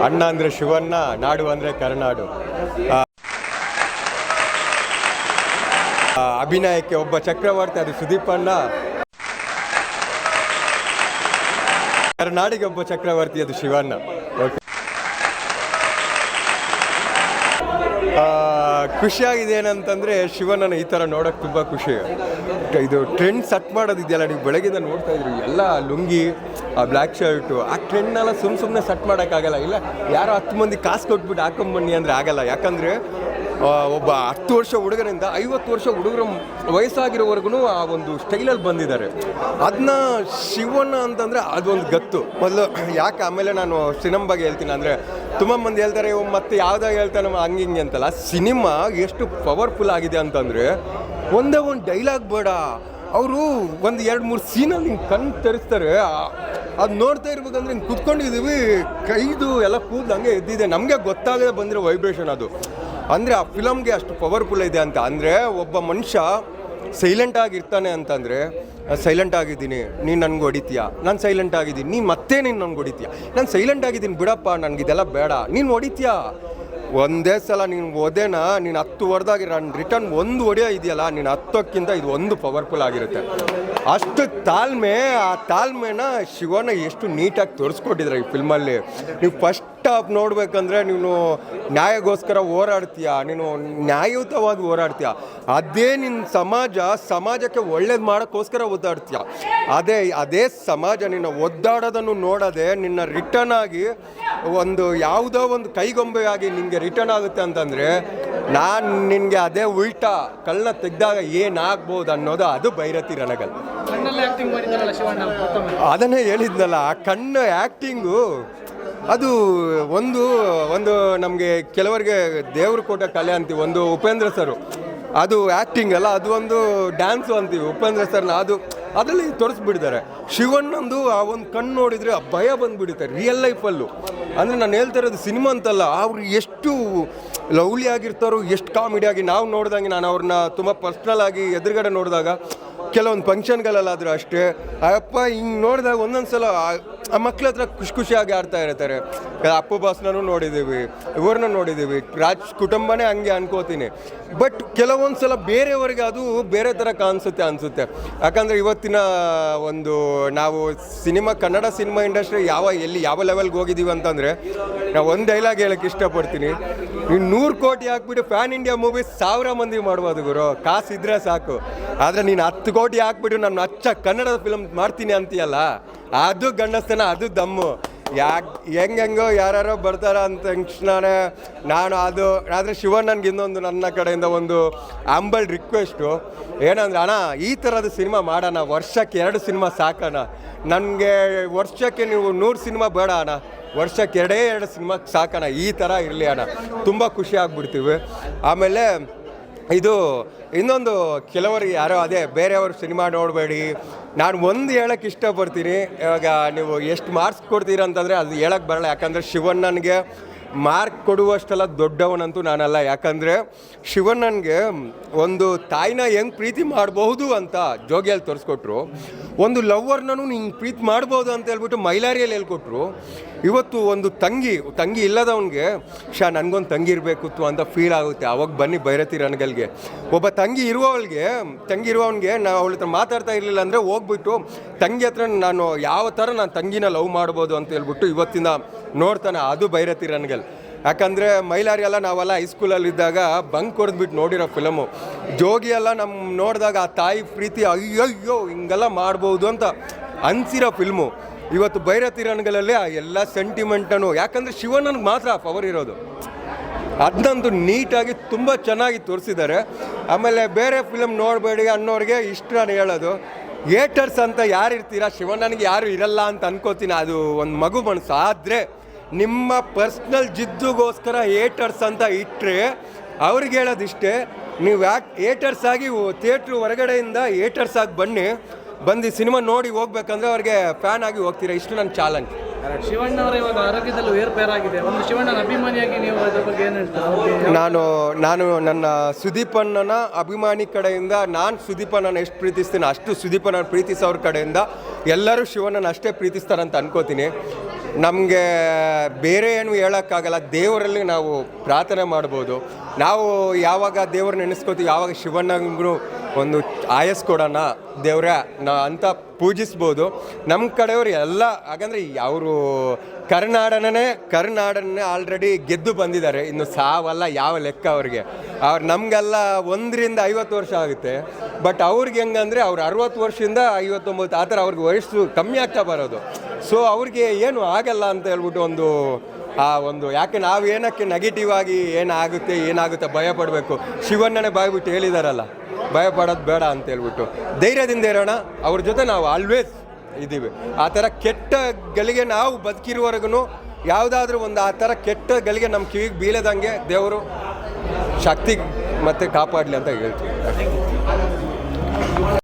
ಅಣ್ಣ ಅಂದರೆ ಶಿವಣ್ಣ, ನಾಡು ಅಂದರೆ ಕರುನಾಡು. ಅಭಿನಯಕ್ಕೆ ಒಬ್ಬ ಚಕ್ರವರ್ತಿ, ಅದು ಸುದೀಪಣ್ಣ. ಕರುನಾಡಿಗೆ ಒಬ್ಬ ಚಕ್ರವರ್ತಿ, ಅದು ಶಿವಣ್ಣ. ಓಕೆ, ಖುಷಿಯಾಗಿದೆ ಏನಂತಂದರೆ ಶಿವಣ್ಣನ ಈ ಥರ ನೋಡೋಕ್ಕೆ ತುಂಬ ಖುಷಿ. ಇದು ಟ್ರೆಂಡ್ ಸೆಟ್ ಮಾಡೋದಿದೆಯಲ್ಲ, ನೀವು ಬೆಳಗ್ಗೆಯಿಂದ ನೋಡ್ತಾ ಇದ್ರಿ, ಎಲ್ಲ ಲುಂಗಿ, ಆ ಬ್ಲ್ಯಾಕ್ ಶರ್ಟು, ಆ ಟ್ರೆಂಡ್ನೆಲ್ಲ ಸುಮ್ಮನೆ ಸೆಟ್ ಮಾಡೋಕ್ಕಾಗಲ್ಲ. ಇಲ್ಲ ಯಾರೋ 10 ಮಂದಿ ಕಾಸು ಕೊಟ್ಬಿಟ್ಟು ಹಾಕೊಂಬನ್ನಿ ಅಂದರೆ ಆಗಲ್ಲ. ಯಾಕಂದರೆ ಒಬ್ಬ 10 ವರ್ಷ ಹುಡುಗರಿಂದ 50 ವರ್ಷ ಹುಡುಗರ ವಯಸ್ಸಾಗಿರೋವರೆಗೂ ಆ ಒಂದು ಸ್ಟೈಲಲ್ಲಿ ಬಂದಿದ್ದಾರೆ. ಅದನ್ನ ಶಿವಣ್ಣ ಅಂತಂದರೆ ಅದೊಂದು ಗತ್ತು ಮೊದಲು. ಯಾಕೆ ಆಮೇಲೆ ನಾನು ಸಿನಿಮಾ ಬಗ್ಗೆ ಹೇಳ್ತೀನಿ ಅಂದರೆ, ತುಂಬ ಮಂದಿ ಹೇಳ್ತಾರೆ ಮತ್ತೆ ಯಾವುದಾಗ ಹೇಳ್ತಾನೆ ಹಂಗೆ ಅಂತಲ್ಲ. ಸಿನಿಮಾ ಎಷ್ಟು ಪವರ್ಫುಲ್ ಆಗಿದೆ ಅಂತಂದರೆ, ಒಂದೇ ಒಂದು ಡೈಲಾಗ್ ಬೇಡ, ಅವರು ಒಂದು 2-3 ಸೀನಲ್ಲಿ ಹಿಂಗೆ ಕಣ್ಣು ತೆರೆಸ್ತಾರೆ. ಅದು ನೋಡ್ತಾ ಇರ್ಬೇಕಂದ್ರೆ ಹಿಂಗೆ ಕುತ್ಕೊಂಡಿದ್ದೀವಿ, ಕೈದು ಎಲ್ಲ ಕೂದಲು ಹಂಗೆ ಎದ್ದಿದೆ, ನಮಗೆ ಗೊತ್ತಾಗದೆ ಬಂದಿರೋ ವೈಬ್ರೇಷನ್ ಅದು. ಅಂದರೆ ಆ ಫಿಲಮ್ಗೆ ಅಷ್ಟು ಪವರ್ಫುಲ್ ಇದೆ ಅಂತ. ಅಂದರೆ ಒಬ್ಬ ಮನುಷ್ಯ ಸೈಲೆಂಟ್ ಆಗಿರ್ತಾನೆ ಅಂತಂದರೆ, ಸೈಲೆಂಟ್ ಆಗಿದ್ದೀನಿ, ನೀನು ನನಗೆ ಹೊಡಿತೀಯ, ನಾನು ಸೈಲೆಂಟ್ ಆಗಿದ್ದೀನಿ, ನೀನು ಮತ್ತೆ ನೀನು ನನಗೆ ಹೊಡಿತೀಯ, ನಾನು ಸೈಲೆಂಟ್ ಆಗಿದ್ದೀನಿ ಬಿಡಪ್ಪ, ನನಗಿದೆಲ್ಲ ಬೇಡ, ನೀನು ಹೊಡಿತೀಯ. ಒಂದೇ ಸಲ ನೀನು ಒದೇನ, ನೀನು 10 ಹೊಡೆದಾಗಿ ನಾನು ರಿಟರ್ನ್ 1 ಹೊಡೆಯೋ ಇದೆಯಲ್ಲ, ನೀನು 10ಕ್ಕಿಂತ ಇದು 1 ಪವರ್ಫುಲ್ ಆಗಿರುತ್ತೆ. ಅಷ್ಟು ತಾಳ್ಮೆ, ಆ ತಾಳ್ಮೆನ ಶಿವಣ್ಣ ಎಷ್ಟು ನೀಟಾಗಿ ತೋರಿಸ್ಕೊಟ್ಟಿದ್ರೆ ಈ ಫಿಲ್ಮಲ್ಲಿ. ನೀವು ಫಸ್ಟ್ ಹಾಫ್ ನೋಡ್ಬೇಕಂದ್ರೆ, ನೀನು ನ್ಯಾಯಕ್ಕೋಸ್ಕರ ಹೋರಾಡ್ತೀಯ, ನೀನು ನ್ಯಾಯಯುತವಾಗಿ ಹೋರಾಡ್ತೀಯ, ಅದೇ ನಿನ್ನ ಸಮಾಜಕ್ಕೆ ಒಳ್ಳೇದು ಮಾಡೋಕ್ಕೋಸ್ಕರ ಒದ್ದಾಡ್ತೀಯ. ಅದೇ ಸಮಾಜ ನಿನ್ನ ಒದ್ದಾಡೋದನ್ನು ನೋಡೋದೆ ನಿನ್ನ ರಿಟರ್ನ್ ಆಗಿ ಒಂದು ಯಾವುದೋ ಒಂದು ಕೈಗೊಂಬೆಯಾಗಿ ನಿನಗೆ ರಿಟರ್ನ್ ಆಗುತ್ತೆ ಅಂತಂದರೆ, ನಾನು ನಿನಗೆ ಅದೇ ಉಲ್ಟಾ ಕಳ್ಳನ್ನ ತೆಗೆದಾಗ ಏನಾಗ್ಬೋದು ಅನ್ನೋದು ಅದು ಭೈರತಿ ರಣಗಲ್. ಅದನ್ನೇ ಹೇಳಿದ್ನಲ್ಲ, ಆ ಕಣ್ಣು ಆ್ಯಕ್ಟಿಂಗು ಅದು ಒಂದು ನಮಗೆ ಕೆಲವರಿಗೆ ದೇವರು ಕೊಟ್ಟ ಕಲೆ ಅಂತೀವಿ. ಒಂದು ಉಪೇಂದ್ರ ಸರು, ಅದು ಆ್ಯಕ್ಟಿಂಗ್ ಅಲ್ಲ, ಅದು ಒಂದು ಡ್ಯಾನ್ಸು ಅಂತೀವಿ ಉಪೇಂದ್ರ ಸರ್ನ, ಅದರಲ್ಲಿ ತೋರಿಸ್ಬಿಟ್ಟಿದ್ದಾರೆ. ಶಿವಣ್ಣಂದು ಆ ಒಂದು ಕಣ್ಣು ನೋಡಿದರೆ ಆ ಭಯ ಬಂದುಬಿಡುತ್ತೆ ರಿಯಲ್ ಲೈಫಲ್ಲೂ. ಅಂದರೆ ನಾನು ಹೇಳ್ತಾ ಇರೋದು ಸಿನಿಮಾ ಅಂತಲ್ಲ, ಅವ್ರು ಎಷ್ಟು ಲವ್ಲಿ ಆಗಿರ್ತಾರೋ, ಎಷ್ಟು ಕಾಮಿಡಿಯಾಗಿ ನಾವು ನೋಡಿದಂಗೆ. ನಾನು ಅವ್ರನ್ನ ತುಂಬ ಪರ್ಸ್ನಲ್ ಆಗಿ ಎದುರುಗಡೆ ನೋಡಿದಾಗ, ಕೆಲವೊಂದು ಫಂಕ್ಷನ್ಗಳಲ್ಲಾದರೂ ಅಷ್ಟೇ, ಅಪ್ಪ ಹಿಂಗೆ ನೋಡಿದಾಗ ಒಂದೊಂದು ಸಲ ಆ ಮಕ್ಳ ಹತ್ರ ಖುಷಿಯಾಗಿ ಆಡ್ತಾ ಇರ್ತಾರೆ. ಅಪ್ಪು ಬಾಸ್ನೂ ನೋಡಿದ್ದೀವಿ, ಇವ್ರನ್ನ ನೋಡಿದ್ದೀವಿ, ರಾಜ್ ಕುಟುಂಬನೇ ಹಂಗೆ ಅನ್ಕೋತೀನಿ. ಬಟ್ ಕೆಲವೊಂದು ಸಲ ಬೇರೆಯವ್ರಿಗೆ ಅದು ಬೇರೆ ಥರ ಅನಿಸುತ್ತೆ. ಯಾಕಂದರೆ ಇವತ್ತಿನ ಒಂದು ನಾವು ಕನ್ನಡ ಸಿನಿಮಾ ಇಂಡಸ್ಟ್ರಿ ಯಾವ ಲೆವೆಲ್ಗೆ ಹೋಗಿದ್ದೀವಿ ಅಂತಂದರೆ, ನಾವು ಒಂದು ಡೈಲಾಗ್ ಹೇಳೋಕ್ಕೆ ಇಷ್ಟಪಡ್ತೀನಿ. ನೀನು 100 ಕೋಟಿ ಹಾಕ್ಬಿಟ್ಟು ಪ್ಯಾನ್ ಇಂಡಿಯಾ ಮೂವಿ 1000 ಮಂದಿ ಮಾಡ್ಬೋದು ಗುರು, ಕಾಸಿದ್ರೆ ಸಾಕು. ಆದರೆ ನೀನು 10 ಕೋಟಿ ಹಾಕ್ಬಿಟ್ಟು ನಾನು ಕನ್ನಡದ ಫಿಲಮ್ ಮಾಡ್ತೀನಿ ಅಂತೀಯಲ್ಲ, ಅದು ಗಂಡಸ್ತನ, ಅದು ದಮ್ಮು. ಹೆಂಗೋ ಯಾರ್ಯಾರೋ ಬರ್ತಾರ ಅಂತ ತಕ್ಷಣನೇ ನಾನು ಆದರೆ ಶಿವಣ್ಣನಿಗೆ ಇನ್ನೊಂದು ನನ್ನ ಕಡೆಯಿಂದ ಒಂದು ಅಂಬಲ್ ರಿಕ್ವೆಸ್ಟು ಏನಂದ್ರೆ, ಅಣ್ಣ ಈ ಥರದ ಸಿನಿಮಾ ಮಾಡೋಣ, ವರ್ಷಕ್ಕೆ 2 ಸಿನಿಮಾ ಸಾಕೋಣ. ನನಗೆ ವರ್ಷಕ್ಕೆ ನೀವು 100 ಸಿನಿಮಾ ಬೇಡ ಅಣ್ಣ, ವರ್ಷಕ್ಕೆ 2 ಸಿನಿಮಾ ಸಾಕೋಣ, ಈ ಥರ ಇರಲಿ ಅಣ್ಣ, ತುಂಬ ಖುಷಿ ಆಗ್ಬಿಡ್ತೀವಿ. ಆಮೇಲೆ ಇದು ಇನ್ನೊಂದು, ಕೆಲವರಿಗೆ ಯಾರೋ ಅದೇ ಬೇರೆಯವ್ರ ಸಿನಿಮಾ ನೋಡಬೇಡಿ, ನಾನು ಒಂದು ಹೇಳೋಕ್ಕೆ ಇಷ್ಟಪಡ್ತೀನಿ. ಇವಾಗ ನೀವು ಎಷ್ಟು ಮಾರ್ಕ್ಸ್ ಕೊಡ್ತೀರ ಅಂತಂದರೆ ಅದು ಹೇಳೋಕ್ಕೆ ಬರಲ್ಲ. ಯಾಕಂದರೆ ಶಿವಣ್ಣನಿಗೆ ಮಾರ್ಕ್ ಕೊಡುವಷ್ಟೆಲ್ಲ ದೊಡ್ಡವನಂತೂ ನಾನಲ್ಲ. ಯಾಕಂದರೆ ಶಿವಣ್ಣನಿಗೆ ಒಂದು ತಾಯಿನ ಹೆಂಗೆ ಪ್ರೀತಿ ಮಾಡಬಹುದು ಅಂತ ಜೋಗಿಯಲ್ಲಿ ತೋರಿಸ್ಕೊಟ್ರು, ಒಂದು ಲವ್ವರ್ನೂ ಹಿಂಗೆ ಪ್ರೀತಿ ಮಾಡ್ಬೋದು ಅಂತ ಹೇಳ್ಬಿಟ್ಟು ಮೈಲಾರಿಯಲ್ಲಿ ಹೇಳ್ಕೊಟ್ರು. ಇವತ್ತು ಒಂದು ತಂಗಿ ಇಲ್ಲದವನಿಗೆ ನನಗೊಂದು ತಂಗಿ ಇರಬೇಕಿತ್ತು ಅಂತ ಫೀಲ್ ಆಗುತ್ತೆ. ಅವಾಗ ಬನ್ನಿ ಭೈರತಿ ರಣಗಲ್ಗೆ. ಒಬ್ಬ ತಂಗಿ ಇರುವವನಿಗೆ ನಾವು ಅವಳ ಹತ್ರ ಮಾತಾಡ್ತಾ ಇರಲಿಲ್ಲ ಅಂದರೆ ಹೋಗ್ಬಿಟ್ಟು ತಂಗಿ ಹತ್ರ ನಾನು ಯಾವ ಥರ ನಾನು ತಂಗಿನ ಲವ್ ಮಾಡ್ಬೋದು ಅಂತ ಹೇಳ್ಬಿಟ್ಟು ಇವತ್ತಿನ ನೋಡ್ತಾನೆ, ಅದು ಭೈರತಿ ರಣಗಲ್. ಯಾಕಂದರೆ ಮೈಲಾರಿ ಎಲ್ಲ ನಾವೆಲ್ಲ ಹೈಸ್ಕೂಲಲ್ಲಿದ್ದಾಗ ಬಂಕ್ ಹೊಡೆದ್ಬಿಟ್ಟು ನೋಡಿರೋ ಫಿಲಮು. ಜೋಗಿ ಎಲ್ಲ ನಮ್ಮ ನೋಡಿದಾಗ ಆ ತಾಯಿ ಪ್ರೀತಿ ಅಯ್ಯೋ ಹಿಂಗೆಲ್ಲ ಮಾಡ್ಬೋದು ಅಂತ ಅನಿಸಿರೋ ಫಿಲ್ಮು. ಇವತ್ತು ಭೈರತಿ ರಣಗಲಲ್ಲಿ ಆ ಎಲ್ಲ ಸೆಂಟಿಮೆಂಟನ್ನು, ಯಾಕಂದರೆ ಶಿವಣ್ಣನಿಗೆ ಮಾತ್ರ ಪವರ್ ಇರೋದು, ಅದನ್ನಂತೂ ನೀಟಾಗಿ ತುಂಬ ಚೆನ್ನಾಗಿ ತೋರಿಸಿದ್ದಾರೆ. ಆಮೇಲೆ ಬೇರೆ ಫಿಲಮ್ ನೋಡಬೇಡಿ ಅನ್ನೋರಿಗೆ ಇಷ್ಟು ನಾನು ಹೇಳೋದು, ಏಟರ್ಸ್ ಅಂತ ಯಾರು ಇರ್ತೀರಾ, ಶಿವಣ್ಣನಿಗೆ ಯಾರು ಇರಲ್ಲ ಅಂತ ಅನ್ಕೋತೀನಿ, ಅದು ಒಂದು ಮಗು ಮನಸ್ಸು. ಆದರೆ ನಿಮ್ಮ ಪರ್ಸ್ನಲ್ ಜಿದ್ದುಗೋಸ್ಕರ ಏಟರ್ಸ್ ಅಂತ ಇಟ್ಟರೆ ಅವ್ರಿಗೆ ಹೇಳೋದಿಷ್ಟೇ, ನೀವು ಏಟರ್ಸ್ ಆಗಿ ಥಿಯೇಟ್ರ್ ಹೊರಗಡೆಯಿಂದ ಏಟರ್ಸ್ ಆಗಿ ಬಂದು ಸಿನಿಮಾ ನೋಡಿ ಹೋಗ್ಬೇಕಂದ್ರೆ ಅವ್ರಿಗೆ ಫ್ಯಾನ್ ಆಗಿ ಹೋಗ್ತೀರಾ, ಇಷ್ಟು ನನ್ನ ಚಾಲೆಂಜ್. ಶಿವಣ್ಣ ಅವರ ಇವಾಗ ಆರೋಗ್ಯದಲ್ಲೂ ಏರ್ಪೇರಾಗಿದೆ. ಒಂದು ಶಿವಣ್ಣನ ಅಭಿಮಾನಿಯಾಗಿ ನೀವು ಅದ್ರ ಬಗ್ಗೆ ಏನು ಹೇಳ್ತೀರಾ? ನಾನು ನನ್ನ ಸುದೀಪಣ್ಣನ ಅಭಿಮಾನಿ ಕಡೆಯಿಂದ ನಾನು ಸುದೀಪಣ್ಣನ ಎಷ್ಟು ಪ್ರೀತಿಸ್ತೀನಿ ಅಷ್ಟು ಸುದೀಪಣ್ಣನ ಪ್ರೀತಿಸೋರ ಕಡೆಯಿಂದ ಎಲ್ಲರೂ ಶಿವಣ್ಣನ ಅಷ್ಟೇ ಪ್ರೀತಿಸ್ತಾರಂತ ಅನ್ಕೋತೀನಿ. ನಮಗೆ ಬೇರೆ ಏನು ಹೇಳೋಕ್ಕಾಗಲ್ಲ. ದೇವರಲ್ಲಿ ನಾವು ಪ್ರಾರ್ಥನೆ ಮಾಡ್ಬೋದು. ನಾವು ಯಾವಾಗ ದೇವ್ರನ್ನ ನೆನೆಸ್ಕೋತೀವಿ, ಯಾವಾಗ ಶಿವಣ್ಣಂಗೂ ಒಂದು ಆಯಸ್ ಕೊಡೋಣ ದೇವ್ರ ಅಂತ ಪೂಜಿಸ್ಬೋದು. ನಮ್ಮ ಕಡೆಯವರು ಎಲ್ಲ, ಹಾಗಂದ್ರೆ ಅವರು ಕರ್ನಾಡನ್ನೇ ಆಲ್ರೆಡಿ ಗೆದ್ದು ಬಂದಿದ್ದಾರೆ. ಇನ್ನು ಸಾವಲ್ಲ ಯಾವ ಲೆಕ್ಕ ಅವ್ರಿಗೆ. ನಮಗೆಲ್ಲ 1ರಿಂದ 50 ವರ್ಷ ಆಗುತ್ತೆ. ಬಟ್ ಅವ್ರಿಗೆ ಹೆಂಗಂದರೆ ಅವ್ರು 60 ವರ್ಷದಿಂದ 59 ಆ ಥರ ಅವ್ರಿಗೆ ವಯಸ್ಸು ಕಮ್ಮಿ ಆಗ್ತಾ ಬರೋದು. ಸೊ ಅವ್ರಿಗೆ ಏನು ಆಗಲ್ಲ ಅಂತ ಹೇಳ್ಬಿಟ್ಟು ಒಂದು ಯಾಕೆ ನಾವು ಏನಕ್ಕೆ ನೆಗೆಟಿವ್ ಆಗಿ ಏನಾಗುತ್ತೆ ಭಯ ಪಡಬೇಕು. ಶಿವಣ್ಣನೇ ಬಾಯ್ಬಿಟ್ಟು ಹೇಳಿದಾರಲ್ಲ, ಭಯ ಪಡೋದು ಬೇಡ ಅಂತ ಹೇಳ್ಬಿಟ್ಟು ಧೈರ್ಯದಿಂದ ಇರೋಣ. ಅವ್ರ ಜೊತೆ ನಾವು ಆಲ್ವೇಸ್ ಇದ್ದೀವಿ. ಆ ಥರ ಕೆಟ್ಟ ಗಳಿಗೆ ನಾವು ಬದುಕಿರುವವರೆಗೂ ಯಾವುದಾದ್ರೂ ಒಂದು ಆ ಥರ ಕೆಟ್ಟ ಗಳಿಗೆ ನಮ್ಮ ಕಿವಿಗೆ ಬೀಳದಂಗೆ ದೇವರು ಶಕ್ತಿ ಮತ್ತು ಕಾಪಾಡಲಿ ಅಂತ ಹೇಳ್ತೀವಿ.